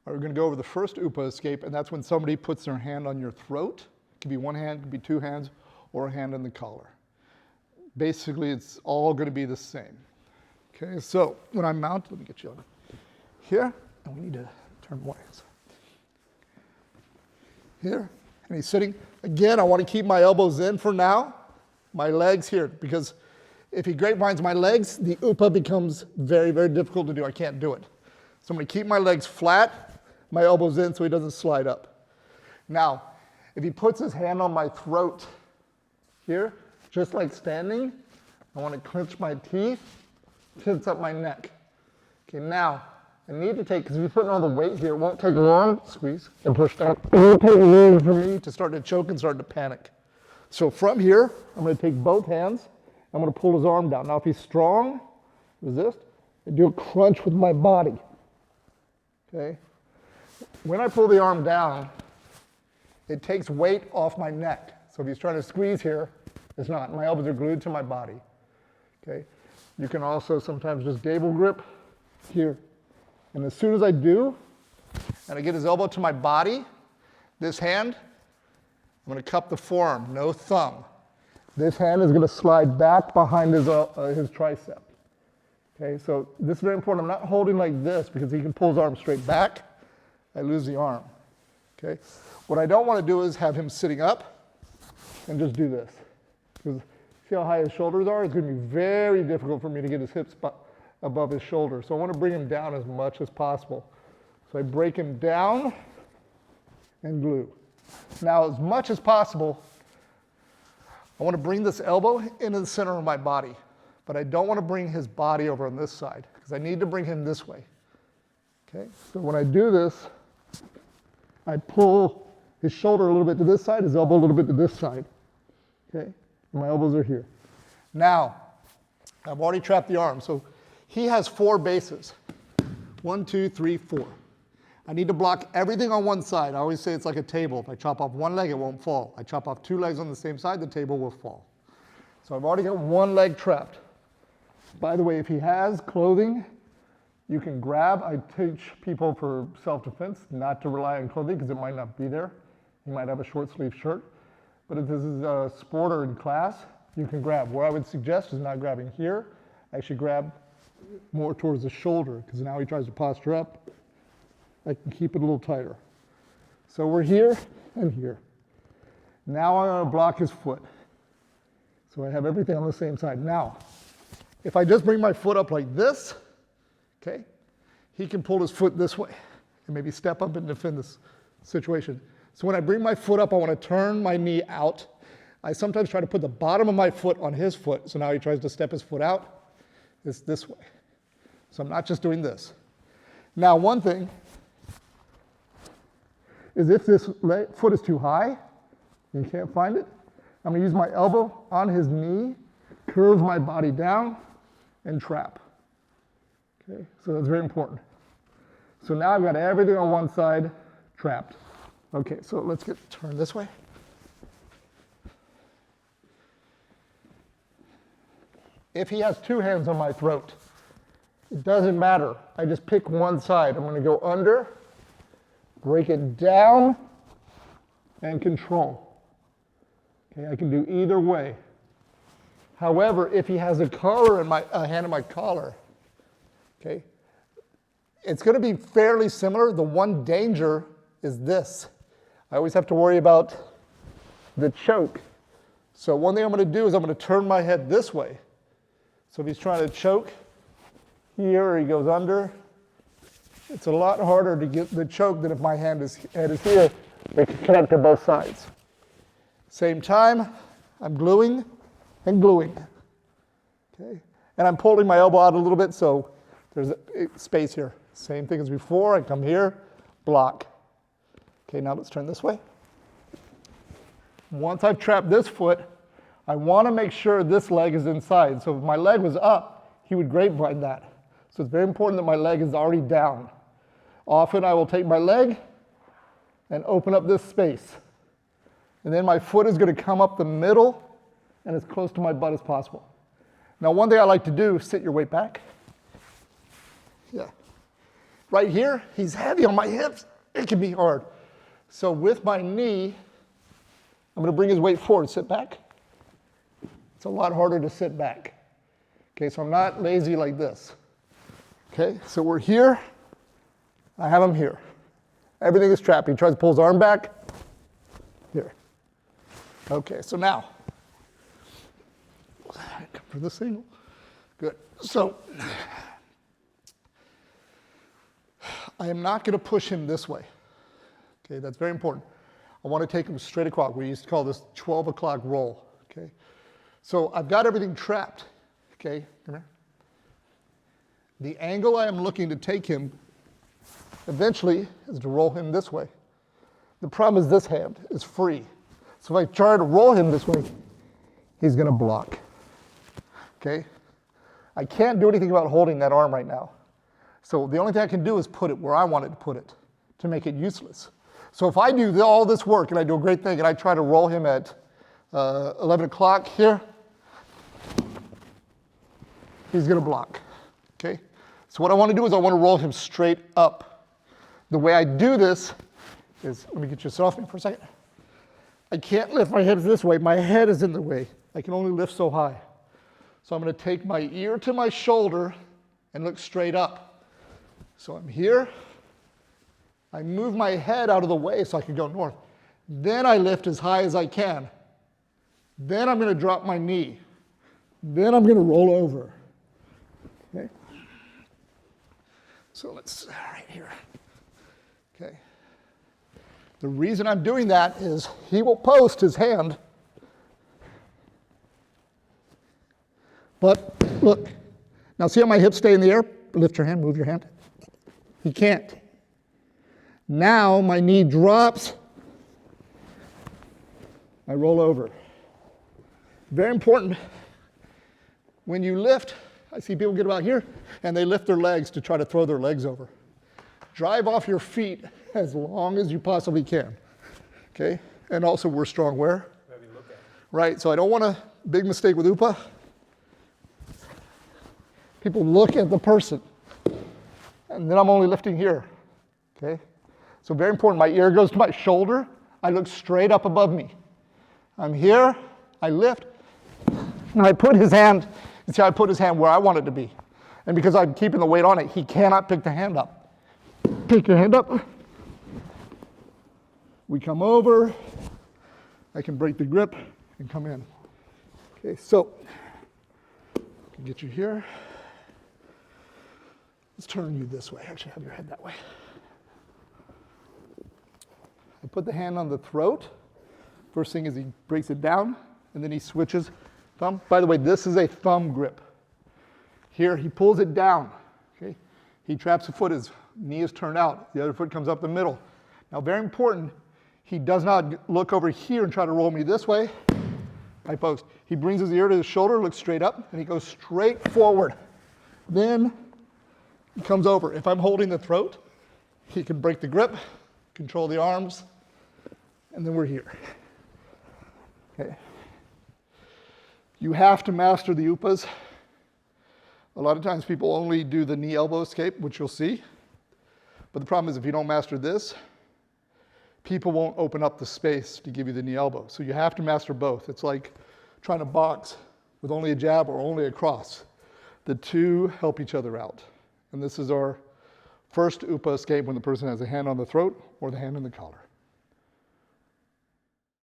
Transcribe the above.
We're going to go over the first UPA escape, and that's when somebody puts their hand on your throat. It could be one hand, it could be two hands, or a hand on the collar. Basically, it's all going to be the same. Okay, so when I mount, let me get you on here, and we need to turn more hands. Here, and he's sitting. Again, I want to keep my elbows in for now, my legs here, because if he grapevines my legs, the UPA becomes very, very difficult to do. I can't do it. So I'm going to keep my legs flat, my elbows in so he doesn't slide up. Now, if he puts his hand on my throat here, just like standing, I want to clench my teeth, tense up my neck. Okay, now, I need to take, because if you're putting all the weight here, it won't take long, squeeze, and push down. It won't take long for me to start to choke and start to panic. So from here, I'm going to take both hands, I'm going to pull his arm down. Now if he's strong, resist, I do a crunch with my body. Okay? When I pull the arm down, it takes weight off my neck. So if he's trying to squeeze here, it's not. My elbows are glued to my body. Okay? You can also sometimes just gable grip here. And as soon as I do, and I get his elbow to my body, this hand, I'm going to cup the forearm, no thumb. This hand is going to slide back behind his tricep. Okay, so this is very important. I'm not holding like this because he can pull his arm straight back. I lose the arm. Okay, what I don't want to do is have him sitting up and just do this. Because see how high his shoulders are? It's going to be very difficult for me to get his hips above his shoulder. So I want to bring him down as much as possible. So I break him down and glue. Now, as much as possible, I want to bring this elbow into the center of my body, but I don't want to bring his body over on this side because I need to bring him this way. Okay, so when I do this, I pull his shoulder a little bit to this side, his elbow a little bit to this side. Okay, and my elbows are here. Now, I've already trapped the arm, so he has 4 bases. 1, 2, 3, 4. I need to block everything on one side. I always say it's like a table. If I chop off one leg, it won't fall. I chop off 2 legs on the same side, the table will fall. So I've already got one leg trapped. By the way, if he has clothing, you can grab. I teach people for self-defense not to rely on clothing because it might not be there. You might have a short sleeve shirt. But if this is a sport or in class, you can grab. What I would suggest is not grabbing here. Actually grab more towards the shoulder because now he tries to posture up. I can keep it a little tighter. So we're here and here. Now I'm going to block his foot. So I have everything on the same side. Now, if I just bring my foot up like this, okay, he can pull his foot this way and maybe step up and defend this situation. So when I bring my foot up, I want to turn my knee out. I sometimes try to put the bottom of my foot on his foot, so now he tries to step his foot out. It's this way. So I'm not just doing this. Now, one thing is if this foot is too high, you can't find it, I'm going to use my elbow on his knee, curve my body down, and trap. Okay, so that's very important. So now I've got everything on one side trapped. Okay, so let's get turned this way. If he has 2 hands on my throat, it doesn't matter. I just pick one side. I'm going to go under, break it down, and control. Okay, I can do either way. However, if he has a collar in a hand in my collar, okay, it's going to be fairly similar. The one danger is this. I always have to worry about the choke. So one thing I'm going to do is I'm going to turn my head this way. So if he's trying to choke here or he goes under, it's a lot harder to get the choke than if my head is here. We can connect to both sides. Same time, I'm gluing and gluing. Okay, and I'm pulling my elbow out a little bit so there's a space here. Same thing as before. I come here, block. Okay, now let's turn this way. Once I've trapped this foot, I want to make sure this leg is inside. So if my leg was up, he would grapevine that. So it's very important that my leg is already down. Often I will take my leg and open up this space. And then my foot is going to come up the middle and as close to my butt as possible. Now, one thing I like to do, sit your weight back. Yeah. Right here, he's heavy on my hips. It can be hard. So with my knee, I'm gonna bring his weight forward, sit back. It's a lot harder to sit back. Okay, so I'm not lazy like this. Okay, so we're here. I have him here. Everything is trapped. He tries to pull his arm back. Here. Okay, so now, come for the single. Good. So, I am not going to push him this way. Okay, that's very important. I want to take him straight across. We used to call this 12 o'clock roll. Okay, so I've got everything trapped. Okay, come here. The angle I am looking to take him eventually is to roll him this way. The problem is this hand is free. So if I try to roll him this way, he's going to block. Okay? I can't do anything about holding that arm right now. So the only thing I can do is put it where I want it to put it to make it useless. So if I do all this work and I do a great thing and I try to roll him at 11 o'clock here, he's going to block. Okay? So what I want to do is I want to roll him straight up. The way I do this is, let me get you off me for a second. I can't lift my hips this way. My head is in the way. I can only lift so high. So I'm going to take my ear to my shoulder and look straight up. So I'm here. I move my head out of the way so I can go north. Then I lift as high as I can. Then I'm going to drop my knee. Then I'm going to roll over. Okay? So let's, right here. Okay. The reason I'm doing that is he will post his hand. But look, now see how my hips stay in the air? Lift your hand, move your hand. He can't. Now my knee drops. I roll over. Very important. When you lift, I see people get about here, and they lift their legs to try to throw their legs over. Drive off your feet as long as you possibly can. Okay? And also, we're strong where? Right, so I don't want a big mistake with UPA. People look at the person, and then I'm only lifting here. Okay? So very important, my ear goes to my shoulder. I look straight up above me. I'm here, I lift, and I put his hand, you see, I put his hand where I want it to be. And because I'm keeping the weight on it, he cannot pick the hand up. Pick your hand up. We come over. I can break the grip and come in. Okay, so I can get you here. Let's turn you this way. Actually, have your head that way. I put the hand on the throat. First thing is he breaks it down, and then he switches thumb. By the way, this is a thumb grip. Here, he pulls it down. Okay? He traps the foot, his knee is turned out. The other foot comes up the middle. Now, very important, he does not look over here and try to roll me this way. I post. He brings his ear to his shoulder, looks straight up, and he goes straight forward. Then he comes over. If I'm holding the throat, he can break the grip, control the arms, and then we're here. Okay. You have to master the UPAs. A lot of times people only do the knee-elbow escape, which you'll see. But the problem is if you don't master this, people won't open up the space to give you the knee-elbow. So you have to master both. It's like trying to box with only a jab or only a cross. The two help each other out. And this is our first UPA escape when the person has a hand on the throat or the hand in the collar.